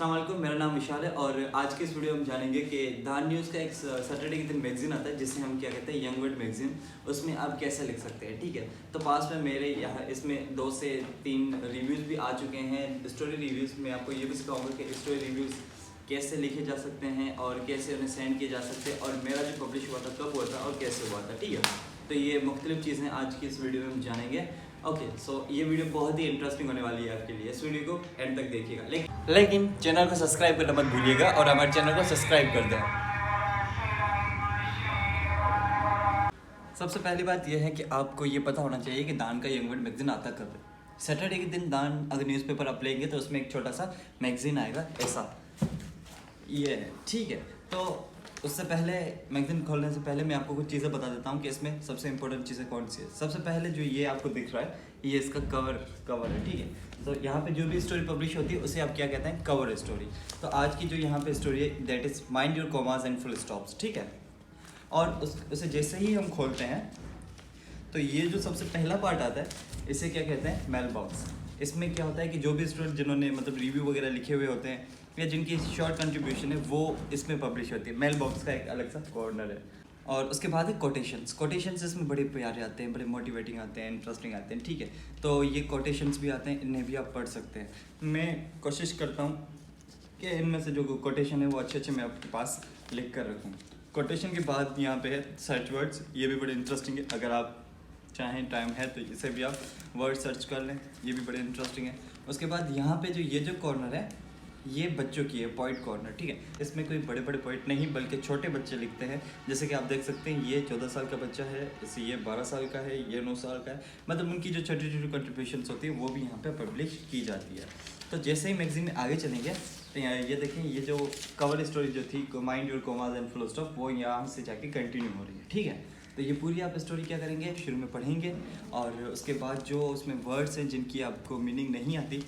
अस्सलाम वालेकुम, मेरा नाम विशाल है और आज के इस वीडियो में हम जानेंगे कि द न्यूज़ का एक सैटरडे के दिन मैगजीन आता है जिसे हम क्या कहते हैं यंग वर्ड मैगजीन। उसमें आप कैसे लिख सकते हैं, ठीक है। तो पास में मेरे यहाँ इसमें 2 से 3 रिव्यूज़ भी आ चुके हैं, स्टोरी रिव्यूज़। मैं आपको ये भी सिखाऊंगा कि स्टोरी रिव्यूज़ कैसे लिखे जा सकते हैं और कैसे उन्हें सेंड किए जा सकते हैं, और मेरा जो पब्लिश हुआ था कब हुआ था और कैसे हुआ था, ठीक है। तो ये मुख्तलिफ चीज़ें आज की इस वीडियो में हम जानेंगे। ओके, सो ये वीडियो बहुत ही इंटरेस्टिंग होने वाली है आपके लिए। इस वीडियो को एंड तक देखिएगा, लेकिन चैनल को सब्सक्राइब करना मत भूलिएगा और हमारे चैनल को सब्सक्राइब कर दें। सबसे पहली बात यह है कि आपको ये पता होना चाहिए कि दान का यंग वर्ड मैगजीन आता कब है। सैटरडे के दिन दान अगर न्यूज़पेपर आप लेंगे तो उसमें एक छोटा सा मैगजीन आएगा, ऐसा ये है, ठीक है। तो उससे पहले मैगजीन खोलने से पहले मैं आपको कुछ चीज़ें बता देता हूँ कि इसमें सबसे इंपॉर्टेंट चीज़ें कौन सी है। सबसे पहले जो ये आपको दिख रहा है, ये इसका कवर है, ठीक है। तो यहाँ पे जो भी स्टोरी पब्लिश होती है उसे आप क्या कहते हैं, कवर स्टोरी। तो आज की जो यहाँ पे स्टोरी है that is mind your commas and full stops, ठीक है। और उसे जैसे ही हम खोलते हैं तो ये जो सबसे पहला पार्ट आता है इसे क्या कहते हैं, मेल बॉक्स। इसमें क्या होता है कि जो भी स्टूडेंट जिन्होंने मतलब रिव्यू वगैरह लिखे हुए होते हैं या जिनकी शॉर्ट कंट्रीब्यूशन है वो इसमें पब्लिश होती है। मेल बॉक्स का एक अलग सा कॉर्नर है। और उसके बाद है कोटेशंस इसमें बड़े प्यारे आते हैं, बड़े मोटिवेटिंग आते हैं, इंटरेस्टिंग आते हैं, ठीक है। तो ये कोटेशंस भी आते हैं, इन्हें भी आप पढ़ सकते हैं। मैं कोशिश करता हूँ कि इनमें से जो कोटेशन है वो अच्छे अच्छे मैं आपके पास लिख कर रखूँ। कोटेशन के बाद यहाँ पे है सर्च वर्ड्स, ये भी बड़े इंटरेस्टिंग है। अगर आप चाहें, टाइम है तो इसे भी आप वर्ड सर्च कर लें, ये भी बड़े इंटरेस्टिंग है। उसके बाद यहाँ पे ये जो कॉर्नर है ये बच्चों की है, पोइट कॉर्नर, ठीक है। इसमें कोई बड़े बड़े पोइट नहीं बल्कि छोटे बच्चे लिखते हैं। जैसे कि आप देख सकते हैं ये 14 साल का बच्चा है, इसे ये 12 साल का है, ये 9 साल का है। मतलब उनकी जो छोटी छोटी कंट्रीब्यूशंस होती है वो भी यहाँ पे पब्लिश की जाती है। तो जैसे ही मैगजीन में आगे चलेंगे तो यहाँ ये देखें, ये जो कवर स्टोरी जो थी mind your commas and full stop, वो यहाँ से जाके कंटिन्यू हो रही है, ठीक है। तो ये पूरी आप स्टोरी क्या करेंगे, शुरू में पढ़ेंगे और उसके बाद जो उसमें वर्ड्स हैं जिनकी आपको मीनिंग नहीं आती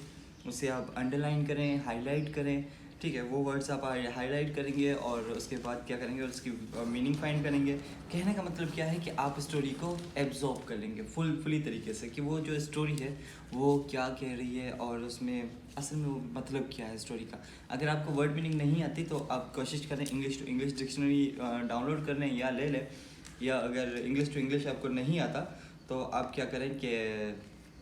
उसे आप अंडरलाइन करें, हाईलाइट करें, ठीक है। वो वर्ड्स आप हाईलाइट करेंगे और उसके बाद क्या करेंगे, उसकी मीनिंग फाइंड करेंगे। कहने का मतलब क्या है कि आप स्टोरी को एब्जॉर्ब कर लेंगे फुली तरीके से कि वो जो स्टोरी है वो क्या कह रही है और उसमें असल में वो मतलब क्या है स्टोरी का। अगर आपको वर्ड मीनिंग नहीं आती तो आप कोशिश करें English to English dictionary download कर लें या ले लें, या अगर इंग्लिश टू इंग्लिश आपको नहीं आता तो आप क्या करें कि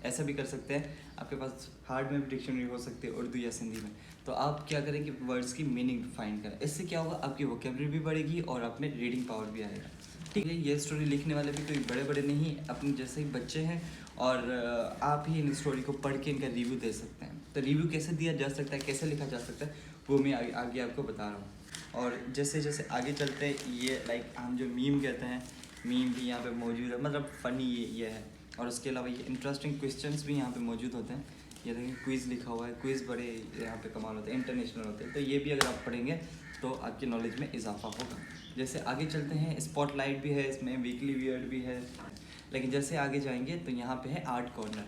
ऐसा भी कर सकते हैं, आपके पास हार्ड में भी डिक्शनरी हो सकती है उर्दू या सिंधी में। तो आप क्या करें कि वर्ड्स की मीनिंग फाइंड करें। इससे क्या होगा, आपकी वोकेबलरी भी बढ़ेगी और आप में रीडिंग पावर भी आएगा, ठीक है। ये स्टोरी लिखने वाले भी कोई बड़े बड़े नहीं, अपने जैसे ही बच्चे हैं और आप ही इन स्टोरी को पढ़ के इनका रिव्यू दे सकते हैं। तो रिव्यू कैसे दिया जा सकता है, कैसे लिखा जा सकता है, वो मैं आगे आपको बता रहा हूँ। और जैसे जैसे आगे चलते हैं ये लाइक हम जो मीम कहते हैं, मीम भी यहाँ पे मौजूद है, मतलब फ़नी ये है। और उसके अलावा ये इंटरेस्टिंग क्वेश्चंस भी यहाँ पे मौजूद होते हैं। ये देखिए क्विज़ लिखा हुआ है, क्विज़ बड़े यहाँ पे कमाल होते हैं, इंटरनेशनल होते हैं। तो ये भी अगर आप पढ़ेंगे तो आपकी नॉलेज में इजाफा होगा। जैसे आगे चलते हैं, स्पॉटलाइट भी है इसमें, वीकली वियर्ड भी है। लेकिन जैसे आगे जाएंगे तो यहाँ पे है आर्ट कॉर्नर।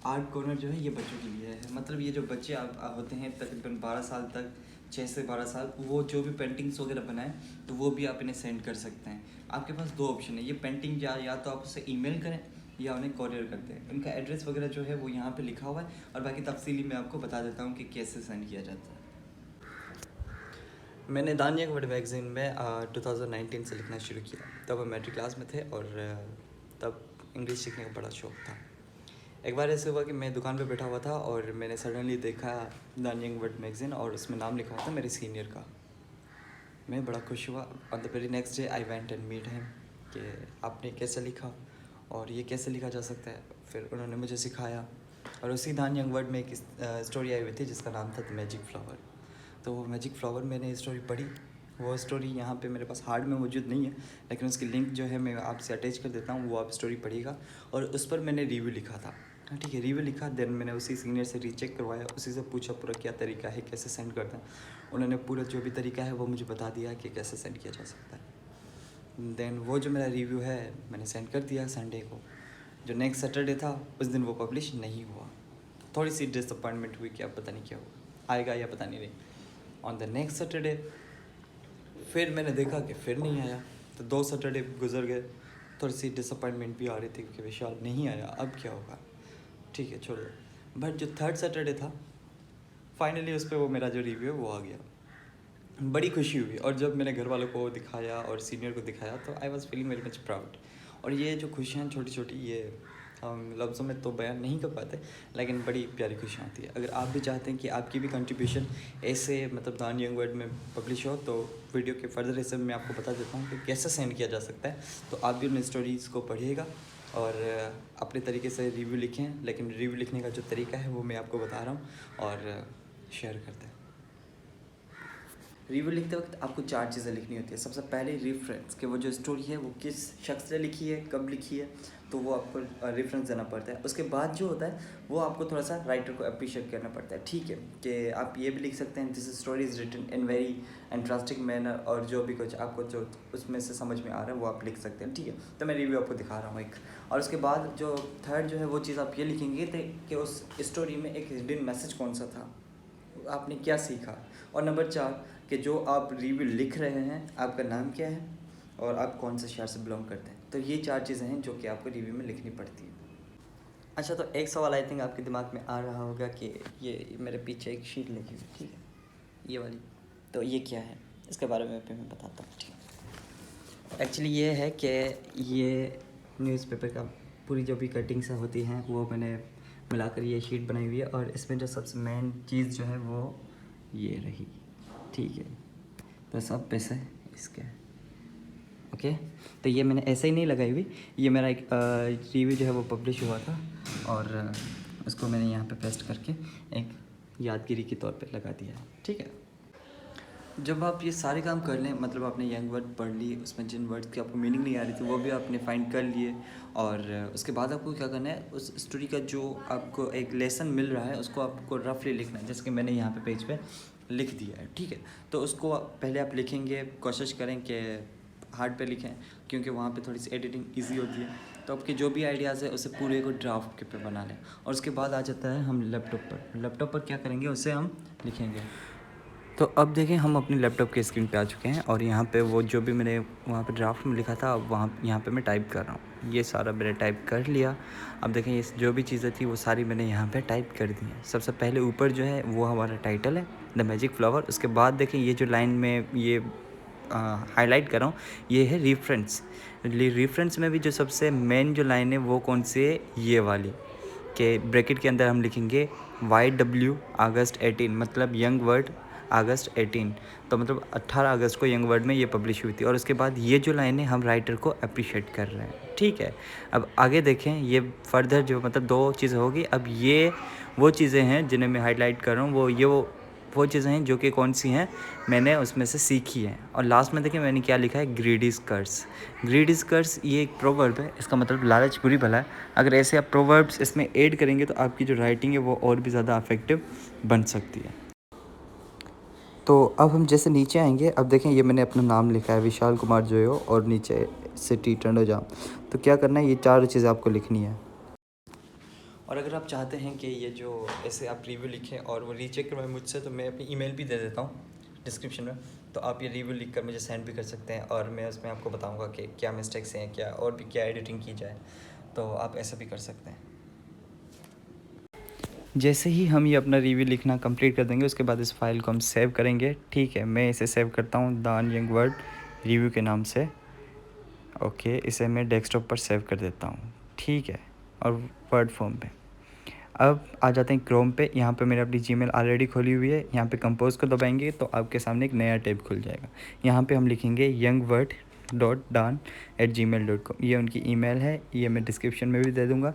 आर्ट कॉर्नर जो है ये बच्चों के लिए है, मतलब ये जो बच्चे होते हैं तकरीबन 12 साल तक, 6 से 12 साल, वो जो भी पेंटिंग्स वगैरह बनाएं तो वो भी आप इन्हें सेंड कर सकते हैं। आपके पास 2 ऑप्शन है, ये पेंटिंग या तो आप उससे ईमेल करें या उन्हें कॉरियर करते हैं। उनका एड्रेस वगैरह जो है वो यहाँ पे लिखा हुआ है और बाकी तफसीली मैं आपको बता देता हूँ कि कैसे सेंड किया जाता है। मैंने द यंग वर्ड मैगज़ीन में 2019 से लिखना शुरू किया। तब हम मैट्रिक क्लास में थे और तब इंग्लिश सीखने का बड़ा शौक़ था। एक बार ऐसे हुआ कि मैं दुकान पे बैठा हुआ था और मैंने सडनली देखा द यंग वर्ड मैगज़ीन और उसमें नाम लिखा हुआ था मेरे सीनियर का। मैं बड़ा खुश हुआ। On the very next day I went and meet him कि आपने कैसे लिखा और ये कैसे लिखा जा सकता है। फिर उन्होंने मुझे सिखाया और उसी द यंग वर्ड में एक स्टोरी आई हुई थी जिसका नाम था द मैजिक फ्लावर। तो वो मैजिक फ्लावर मैंने स्टोरी पढ़ी। वो स्टोरी यहाँ पे मेरे पास हार्ड में मौजूद नहीं है, लेकिन उसकी लिंक जो है मैं आपसे अटैच कर देता हूँ, वो आप स्टोरी पढ़िएगा। और उस पर मैंने रिव्यू लिखा था, ठीक है, रिव्यू लिखा। देन मैंने उसी सीनियर से रीचेक करवाया, उसी से पूछा पूरा क्या तरीका है, कैसे सेंड करता है। उन्होंने पूरा जो भी तरीका है वो मुझे बता दिया कि कैसे सेंड किया जा सकता है। देन वो जो मेरा रिव्यू है मैंने सेंड कर दिया संडे को। जो नेक्स्ट सैटरडे था उस दिन वो पब्लिश नहीं हुआ। थोड़ी सी डिसअपॉइंटमेंट हुई कि अब पता नहीं क्या हुआ, आएगा या पता नहीं। ऑन द नेक्स्ट सैटरडे फिर मैंने देखा कि फिर नहीं आया। तो 2 सैटरडे गुजर गए, थोड़ी सी डिसअपॉइंटमेंट भी आ रही थी कि विशाल नहीं आया, अब क्या होगा, ठीक है छोड़ो। बट जो 3rd सैटरडे था फाइनली उस पर वो मेरा जो रिव्यू है वो आ गया। बड़ी खुशी हुई, और जब मैंने घर वालों को दिखाया और सीनियर को दिखाया तो I was feeling very much proud. और ये जो खुशियाँ छोटी छोटी, ये हम लफ्ज़ों में तो बयान नहीं कर पाते, लेकिन बड़ी प्यारी खुशियाँ आती है। अगर आप भी चाहते हैं कि आपकी भी कंट्रीब्यूशन ऐसे मतलब दान यंग वर्ल्ड में पब्लिश हो, तो वीडियो के फर्दर हिस्से में आपको बता देता हूँ कि कैसे सेंड किया जा सकता है। तो आप भी उन स्टोरीज़ को पढ़िएगा और अपने तरीके से रिव्यू लिखें, लेकिन रिव्यू लिखने का जो तरीका है वो मैं आपको बता रहा हूँ और शेयर करते हैं। रिव्यू लिखते वक्त आपको 4 चीज़ें लिखनी होती है। सबसे पहले रेफरेंस, कि वो जो स्टोरी है वो किस शख्स ने लिखी है, कब लिखी है, तो वो आपको रेफरेंस देना पड़ता है। उसके बाद जो होता है वो आपको थोड़ा सा राइटर को अप्रिशिएट करना पड़ता है। ठीक है, कि आप ये भी लिख सकते हैं, this story is written in very interesting manner, और जो भी कुछ आपको जो उसमें से समझ में आ रहा है वो आप लिख सकते हैं। ठीक है, तो मैं रिव्यू आपको दिखा रहा हूँ एक। और उसके बाद जो थर्ड जो है वो चीज़ आप ये लिखेंगे कि उस स्टोरी में एक हिडन मैसेज कौन सा था, आपने क्या सीखा। और नंबर 4 कि जो आप रिव्यू लिख रहे हैं आपका नाम क्या है और आप कौन से शहर से बिलोंग करते हैं। तो ये 4 चीज़ें हैं जो कि आपको रिव्यू में लिखनी पड़ती है। अच्छा, तो एक सवाल आई थिंक आपके दिमाग में आ रहा होगा कि ये मेरे पीछे एक शीट लगी हुई, ठीक है, ये वाली, तो ये क्या है, इसके बारे में मैं बताता हूँ। ठीक है, एक्चुअली ये है कि ये न्यूज़पेपर का पूरी जो भी कटिंग्स होती हैं वो मैंने मिलाकर ये शीट बनाई हुई है, और इसमें जो सबसे मेन चीज़ जो है वो ये रही। ठीक है, तो सब पैसे इसके। ओके, तो ये मैंने ऐसे ही नहीं लगाई हुई, ये मेरा एक रिव्यू जो है वो पब्लिश हुआ था, और उसको मैंने यहाँ पे पेस्ट करके एक यादगिरी के तौर पे लगा दिया है। ठीक है, जब आप ये सारे काम कर लें, मतलब आपने यंग वर्ड पढ़ लिए, उसमें जिन वर्ड्स की आपको मीनिंग नहीं आ रही थी वो भी आपने फाइंड कर लिए, और उसके बाद आपको क्या करना है, उस स्टोरी का जो आपको एक लेसन मिल रहा है उसको आपको रफली लिखना है, जैसे कि मैंने यहाँ पे पेज पे लिख दिया है। ठीक है, तो उसको पहले आप लिखेंगे, कोशिश करें कि हार्ड पे लिखें, क्योंकि वहाँ पे थोड़ी सी एडिटिंग इजी होती है। तो आपके जो भी आइडियाज़ है उसे पूरे को ड्राफ्ट के पे बना लें, और उसके बाद आ जाता है हम लैपटॉप पर क्या करेंगे, उसे हम लिखेंगे। तो अब देखें, हम अपने लैपटॉप के स्क्रीन पे आ चुके हैं, और यहाँ पे वो जो भी मैंने वहाँ पे ड्राफ्ट में लिखा था, अब यहाँ पे मैं टाइप कर रहा हूँ। ये सारा मैंने टाइप कर लिया। अब देखें, ये जो भी चीज़ें थी वो सारी मैंने यहाँ पे टाइप कर दी हैं। सबसे पहले ऊपर जो है वो हमारा टाइटल है, द मैजिक फ्लावर। उसके बाद देखें, ये जो लाइन में ये हाईलाइट कर रहा हूँ, ये है रेफरेंस। रेफरेंस में भी जो सबसे मेन जो लाइन है वो कौन सी है, ये वाली, कि ब्रैकेट के अंदर हम लिखेंगे YW अगस्त 18, मतलब यंग वर्ड अगस्त 18, तो मतलब 18 अगस्त को यंग वर्ड में ये पब्लिश हुई थी। और उसके बाद ये जो लाइन है हम राइटर को अप्रिशिएट कर रहे हैं। ठीक है, अब आगे देखें, ये फर्दर जो मतलब 2 चीज़ें होगी। अब ये वो चीज़ें हैं जिन्हें मैं हाईलाइट कर रहा हूँ, वो चीज़ें हैं जो कि कौन सी हैं, मैंने उसमें से सीखी हैं। और लास्ट में देखिए मैंने क्या लिखा है, ग्रीडी कर्स। ग्रीडी कर्स ये एक प्रोवर्ब है, इसका मतलब लालच बुरी भला है। अगर ऐसे आप प्रोवर्ब्स इसमें ऐड करेंगे तो आपकी जो राइटिंग है वो और भी ज़्यादा इफेक्टिव बन सकती है। तो अब हम जैसे नीचे आएंगे, अब देखें ये मैंने अपना नाम लिखा है विशाल कुमार जोयो, और नीचे सिटी टंडोजाम। तो क्या करना है, ये 4 चीज़ें आपको लिखनी है। और अगर आप चाहते हैं कि ये जो ऐसे आप रिव्यू लिखें और वो रीचेक करवाएं मुझसे, तो मैं अपनी ईमेल भी दे देता हूँ डिस्क्रिप्शन में। तो आप ये रिव्यू लिख कर मुझे सेंड भी कर सकते हैं, और मैं उसमें आपको बताऊँगा कि क्या मिस्टेक्स हैं, क्या और भी क्या एडिटिंग की जाए, तो आप ऐसा भी कर सकते हैं। जैसे ही हम ये अपना रिव्यू लिखना कंप्लीट कर देंगे, उसके बाद इस फाइल को हम सेव करेंगे। ठीक है, मैं इसे सेव करता हूँ दान यंग वर्ड रिव्यू के नाम से। ओके, इसे मैं डेस्कटॉप पर सेव कर देता हूँ। ठीक है, और वर्ड फॉर्म पे अब आ जाते हैं क्रोम पे। यहाँ पे मैंने अपनी जीमेल ऑलरेडी खोली हुई है। यहाँ पे कंपोज को दबाएंगे तो आपके सामने एक नया टैब खुल जाएगा। यहाँ पे हम लिखेंगे youngword.dan@gmail.com। ये उनकी ईमेल है, ये मैं डिस्क्रिप्शन में भी दे दूँगा।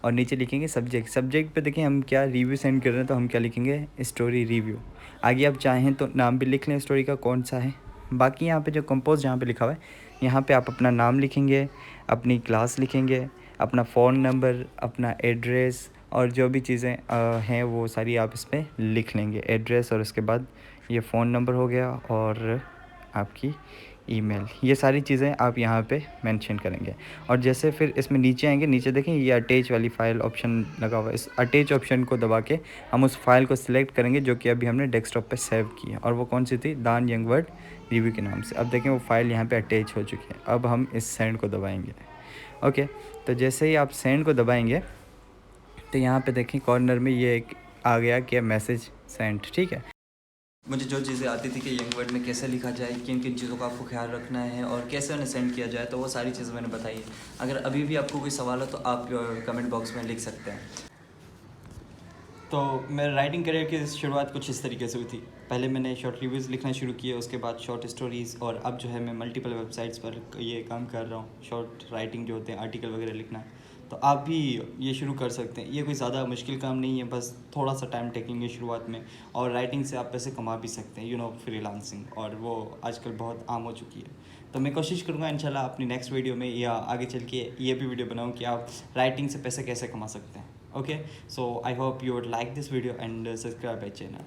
और नीचे लिखेंगे सब्जेक्ट पे देखिए हम क्या रिव्यू सेंड कर रहे हैं, तो हम क्या लिखेंगे, स्टोरी रिव्यू। आगे आप चाहें तो नाम भी लिख लें स्टोरी का कौन सा है। बाकी यहाँ पे जो कंपोज जहाँ पे लिखा हुआ है, यहाँ पे आप अपना नाम लिखेंगे, अपनी क्लास लिखेंगे, अपना फ़ोन नंबर, अपना एड्रेस, और जो भी चीज़ें हैं वो सारी आप इसमें लिख लेंगे। एड्रेस, और उसके बाद ये फ़ोन नंबर हो गया, और आपकी ईमेल, ये सारी चीज़ें आप यहाँ पे मेंशन करेंगे। और जैसे फिर इसमें नीचे आएंगे, नीचे देखें ये अटैच वाली फ़ाइल ऑप्शन लगा हुआ है। इस अटैच ऑप्शन को दबा के हम उस फाइल को सिलेक्ट करेंगे जो कि अभी हमने डेस्कटॉप पे सेव की है, और वो कौन सी थी, दान यंग वर्ड रिव्यू के नाम से। अब देखें वो फाइल यहाँ पे अटैच हो चुकी है। अब हम इस सेंड को दबाएंगे। ओके, तो जैसे ही आप सेंड को दबाएंगे तो यहाँ पे देखें कॉर्नर में ये एक आ गया कि मैसेज सेंड, ठीक है। मुझे जो चीज़ें आती थी कि यंग वर्ड में कैसे लिखा जाए, किन किन चीज़ों का आपको ख्याल रखना है और कैसे उन्हें सेंड किया जाए, तो वो सारी चीज़ें मैंने बताई है। अगर अभी भी आपको कोई सवाल हो तो आप कमेंट बॉक्स में लिख सकते हैं। तो मेरे राइटिंग करियर की शुरुआत कुछ इस तरीके से हुई थी। पहले मैंने शॉर्ट रिव्यूज़ लिखना शुरू किए, उसके बाद शॉर्ट स्टोरीज़, और अब जो है मैं मल्टीपल वेबसाइट्स पर ये काम कर रहा हूँ, शॉर्ट राइटिंग जो होते हैं, आर्टिकल वगैरह लिखना। तो आप भी ये शुरू कर सकते हैं। ये कोई ज़्यादा मुश्किल काम नहीं है, बस थोड़ा सा टाइम टेकिंग है शुरुआत में, और राइटिंग से आप पैसे कमा भी सकते हैं, फ्रीलांसिंग, और वो आजकल बहुत आम हो चुकी है। तो मैं कोशिश करूँगा इंशाल्लाह अपनी नेक्स्ट वीडियो में या आगे चल के ये भी वीडियो बनाऊँ कि आप राइटिंग से पैसे कैसे कमा सकते हैं। Okay, so I hope you would like this video and subscribe my channel.